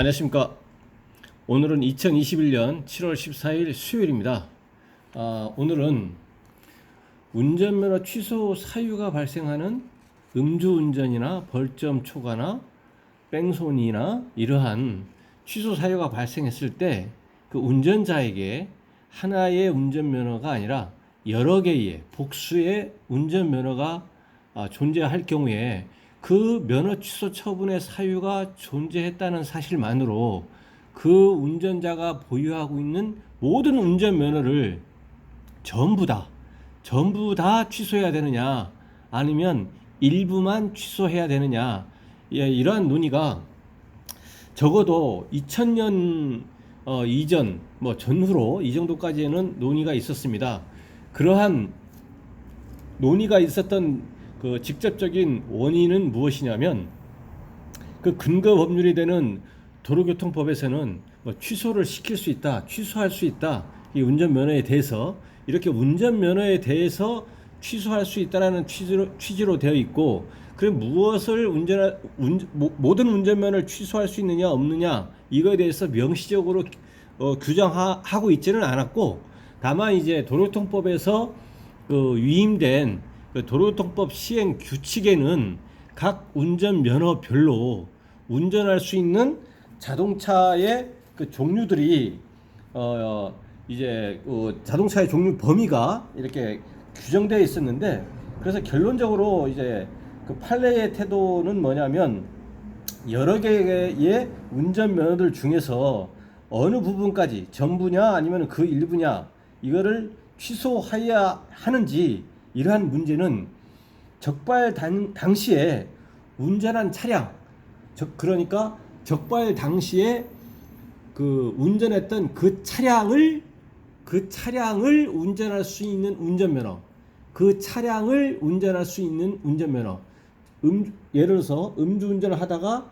안녕하십니까. 오늘은 2021년 7월 14일 수요일입니다. 오늘은 운전면허 취소 사유가 발생하는 음주운전이나 벌점 초과나 뺑소니나 이러한 취소 사유가 발생했을 때 그 운전자에게 하나의 운전면허가 아니라 여러 개의 복수의 운전면허가 존재할 경우에 그 면허 취소 처분의 사유가 존재했다는 사실만으로 그 운전자가 보유하고 있는 모든 운전면허를 전부 다 취소해야 되느냐, 아니면 일부만 취소해야 되느냐, 이러한 논의가 적어도 2000년 이전 전후로 이 정도까지는 논의가 있었습니다. 그러한 논의가 있었던 그 직접적인 원인은 무엇이냐면, 그 근거 법률이 되는 도로교통법에서는 취소를 시킬 수 있다, 취소할 수 있다, 이 운전면허에 대해서 이렇게 운전면허에 대해서 취소할 수 있다라는 취지로 되어 있고, 그럼 무엇을 모든 운전면허를 취소할 수 있느냐 없느냐, 이거에 대해서 명시적으로 규정하고 있지는 않았고, 다만 이제 도로교통법에서 위임된 그 도로교통법 시행 규칙에는 각 운전면허별로 운전할 수 있는 자동차의 그 종류들이 이제 자동차의 종류 범위가 이렇게 규정되어 있었는데, 그래서 결론적으로 이제 그 판례의 태도는 뭐냐면, 여러 개의 운전면허들 중에서 어느 부분까지 전부냐 아니면 그 일부냐, 이거를 취소해야 하는지, 이러한 문제는 적발 당시에 운전한 차량, 그러니까 적발 당시에 그 운전했던 그 차량을 운전할 수 있는 운전면허, 그 차량을 운전할 수 있는 운전면허, 예를 들어서 음주운전을 하다가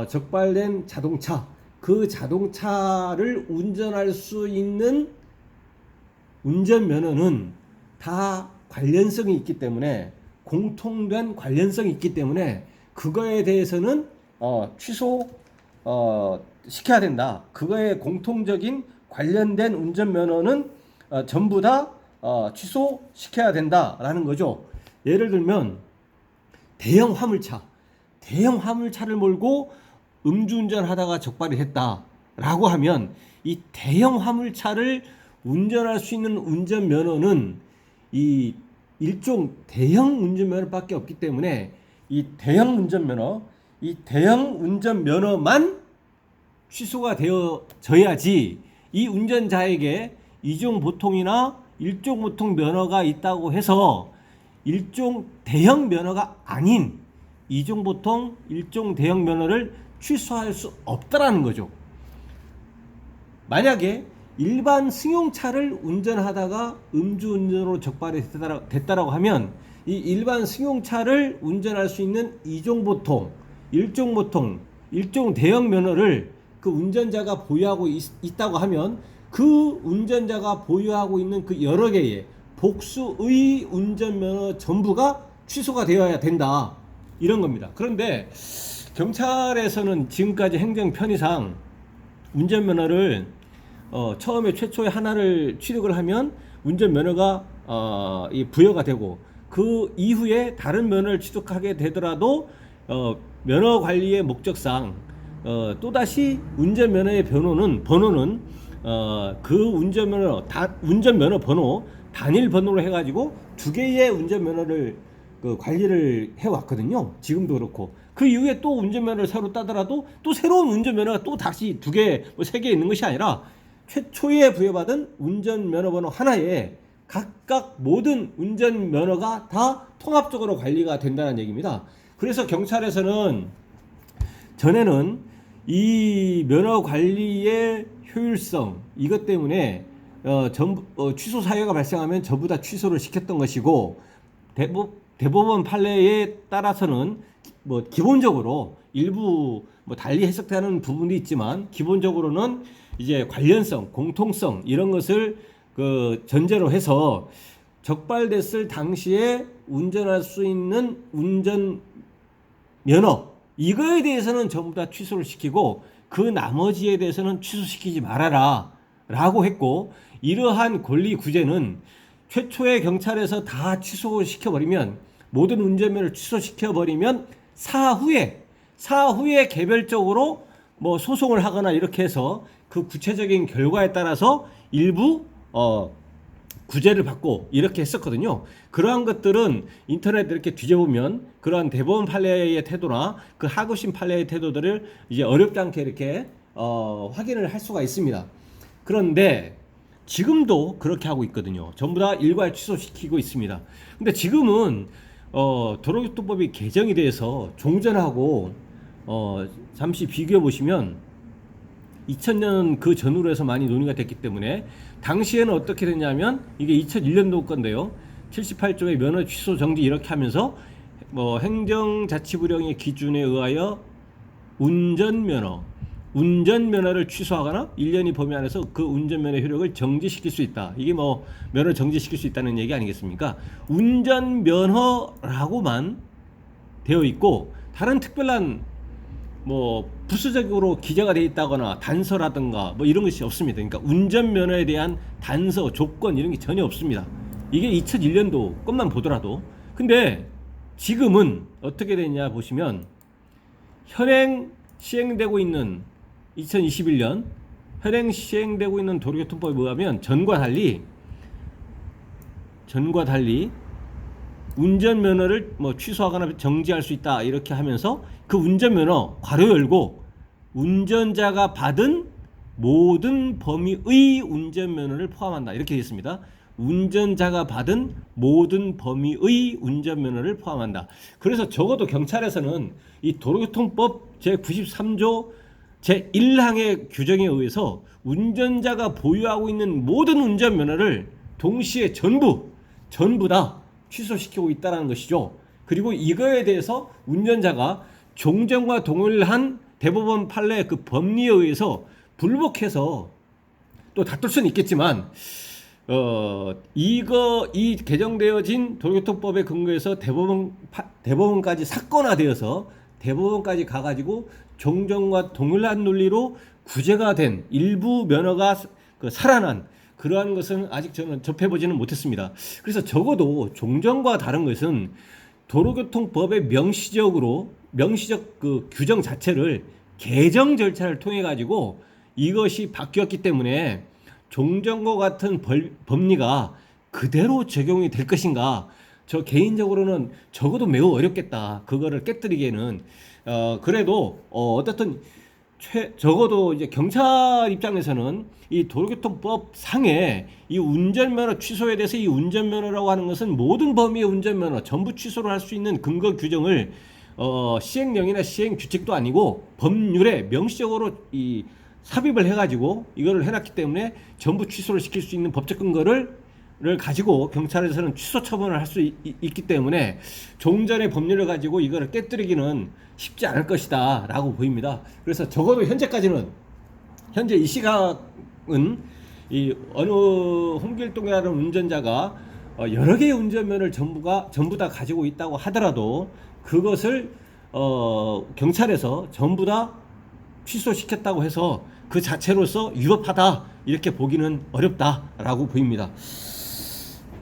적발된 자동차, 그 자동차를 운전할 수 있는 운전면허는 다 관련성이 있기 때문에, 공통된 관련성이 있기 때문에 그거에 대해서는 취소 시켜야 된다. 그거에 공통적인 관련된 운전면허는 전부 다 취소시켜야 된다라는 거죠. 예를 들면 대형 화물차를 몰고 음주운전 하다가 적발이 했다라고 하면, 이 대형 화물차를 운전할 수 있는 운전면허는 이 일종 대형 운전면허밖에 없기 때문에, 이 대형 운전면허만 취소가 되어져야지 이 운전자에게 이종 보통이나 일종 보통 면허가 있다고 해서 일종 대형 면허가 아닌 이종 보통 일종 대형 면허를 취소할 수 없다라는 거죠. 만약에 일반 승용차를 운전하다가 음주운전으로 적발이 됐다라고 하면, 이 일반 승용차를 운전할 수 있는 이종 보통, 일종 보통, 일종 대형 면허를 그 운전자가 보유하고 있다고 하면, 그 운전자가 보유하고 있는 그 여러 개의 복수의 운전면허 전부가 취소가 되어야 된다, 이런 겁니다. 그런데 경찰에서는 지금까지 행정 편의상 운전면허를 처음에 최초에 하나를 취득을 하면 운전면허가 부여가 되고, 그 이후에 다른 면허를 취득하게 되더라도 면허 관리의 목적상 또다시 운전면허의 번호는 그 운전면허 번호 단일 번호로 해가지고 두 개의 운전면허를 관리를 해왔거든요. 지금도 그렇고. 그 이후에 또 운전면허를 새로 따더라도 또 새로운 운전면허가 또 다시 두 개, 세 개 있는 것이 아니라, 최초에 부여받은 운전면허 번호 하나에 각각 모든 운전면허가 다 통합적으로 관리가 된다는 얘기입니다. 그래서 경찰에서는 전에는 이 면허 관리의 효율성, 이것 때문에 취소 사유가 발생하면 전부 다 취소를 시켰던 것이고, 대법원 판례에 따라서는 기본적으로 일부 달리 해석되는 부분이 있지만, 기본적으로는 이제 관련성, 공통성, 이런 것을 전제로 해서 적발됐을 당시에 운전할 수 있는 운전 면허, 이거에 대해서는 전부 다 취소를 시키고, 그 나머지에 대해서는 취소시키지 말아라 라고 했고, 이러한 권리 구제는 최초에 경찰에서 다 취소시켜버리면, 모든 운전면허를 취소시켜버리면 사후에 개별적으로 뭐 소송을 하거나 이렇게 해서 그 구체적인 결과에 따라서 일부 구제를 받고 이렇게 했었거든요. 그러한 것들은 인터넷 이렇게 뒤져보면 그러한 대법원 판례의 태도나 그 하급심 판례의 태도들을 이제 어렵지 않게 이렇게 확인을 할 수가 있습니다. 그런데 지금도 그렇게 하고 있거든요. 전부 다 일괄 취소시키고 있습니다. 근데 지금은 도로교통법이 개정이 돼서 종전하고 잠시 비교해 보시면 2000년 그 전후로 해서 많이 논의가 됐기 때문에, 당시에는 어떻게 됐냐면 이게 2001년도 건데요. 78조의 면허 취소 정지 이렇게 하면서 뭐 행정자치부령의 기준에 의하여 운전면허를 취소하거나 1년이 범위 안에서 그 운전면허 효력을 정지시킬 수 있다. 이게 뭐 면허 정지시킬 수 있다는 얘기 아니겠습니까? 운전면허라고만 되어 있고 다른 특별한 뭐 부수적으로 기재가 되어 있다거나 단서라든가 뭐 이런 것이 없습니다. 그러니까 운전면허에 대한 단서, 조건 이런 게 전혀 없습니다. 이게 2001년도 것만 보더라도. 근데 지금은 어떻게 되냐 보시면, 현행 시행되고 있는 2021년 현행 시행되고 있는 도로교통법에 의하면 전과 달리 운전면허를 뭐 취소하거나 정지할 수 있다 이렇게 하면서, 그 운전면허 괄호 열고 운전자가 받은 모든 범위의 운전면허를 포함한다 이렇게 되어 있습니다. 운전자가 받은 모든 범위의 운전면허를 포함한다. 그래서 적어도 경찰에서는 이 도로교통법 제93조 제1항의 규정에 의해서 운전자가 보유하고 있는 모든 운전면허를 동시에 전부 다 취소시키고 있다는 것이죠. 그리고 이거에 대해서 운전자가 종전과 동일한 대법원 판례의 그 법리에 의해서 불복해서 또 다툴 수는 있겠지만, 이 개정되어진 도로교통법에 근거해서 대법원까지 사건화되어서 대법원까지 가가지고 종전과 동일한 논리로 구제가 된 일부 면허가 살아난 그러한 것은 아직 저는 접해보지는 못했습니다. 그래서 적어도 종전과 다른 것은 도로교통법의 명시적 그 규정 자체를 개정 절차를 통해 가지고 이것이 바뀌었기 때문에 종전과 같은 법리가 그대로 적용이 될 것인가, 저 개인적으로는 적어도 매우 어렵겠다. 그거를 깨뜨리기에는. 그래도 어떻든 적어도 이제 경찰 입장에서는 이 도로교통법 상에 이 운전면허 취소에 대해서, 이 운전면허라고 하는 것은 모든 범위의 운전면허 전부 취소를 할 수 있는 근거 규정을 시행령이나 시행규칙도 아니고 법률에 명시적으로 이 삽입을 해가지고 이거를 해놨기 때문에 전부 취소를 시킬 수 있는 법적 근거를 가지고 경찰에서는 취소 처분을 할 수 있기 때문에 종전의 법률을 가지고 이거를 깨뜨리기는 쉽지 않을 것이다 라고 보입니다. 그래서 적어도 현재 이 시각은 이 어느 홍길동이라는 운전자가 여러 개의 운전면허를 전부 다 가지고 있다고 하더라도 그것을 경찰에서 전부 다 취소시켰다고 해서 그 자체로서 위법하다 이렇게 보기는 어렵다라고 보입니다.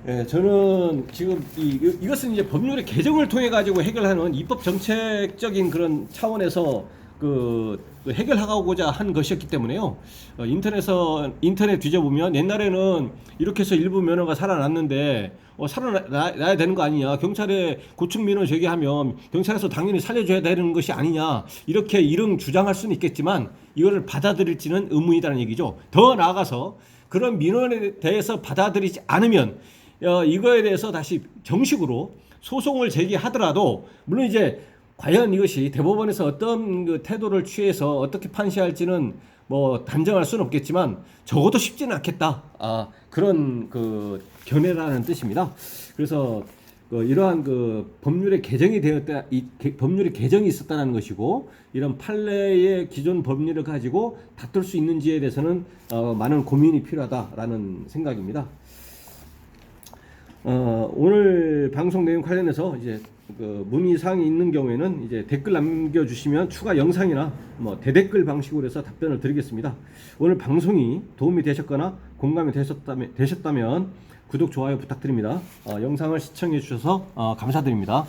예, 저는 지금 이것은 이제 법률의 개정을 통해 가지고 해결하는 입법 정책적인 그런 차원에서 해결하고자 한 것이었기 때문에요. 인터넷 뒤져보면 옛날에는 이렇게 해서 일부 면허가 살아났는데 살아나야 되는 거 아니냐, 경찰에 고충 민원 제기하면 경찰에서 당연히 살려줘야 되는 것이 아니냐, 이렇게 이릉 주장할 수는 있겠지만 이거를 받아들일지는 의문이라는 얘기죠. 더 나아가서 그런 민원에 대해서 받아들이지 않으면 이거에 대해서 다시 정식으로 소송을 제기하더라도, 물론 이제 과연 이것이 대법원에서 어떤 그 태도를 취해서 어떻게 판시할지는 뭐 단정할 수는 없겠지만 적어도 쉽지는 않겠다. 그런 그 견해라는 뜻입니다. 그래서 이러한 그 법률의 개정이 법률의 개정이 있었다는 것이고, 이런 판례의 기존 법률을 가지고 다툴 수 있는지에 대해서는 많은 고민이 필요하다라는 생각입니다. 오늘 방송 내용 관련해서 이제 그 문의 사항이 있는 경우에는 이제 댓글 남겨주시면 추가 영상이나 뭐 대댓글 방식으로 해서 답변을 드리겠습니다. 오늘 방송이 도움이 되셨거나 공감이 되셨다면 구독, 좋아요 부탁드립니다. 영상을 시청해 주셔서 감사드립니다.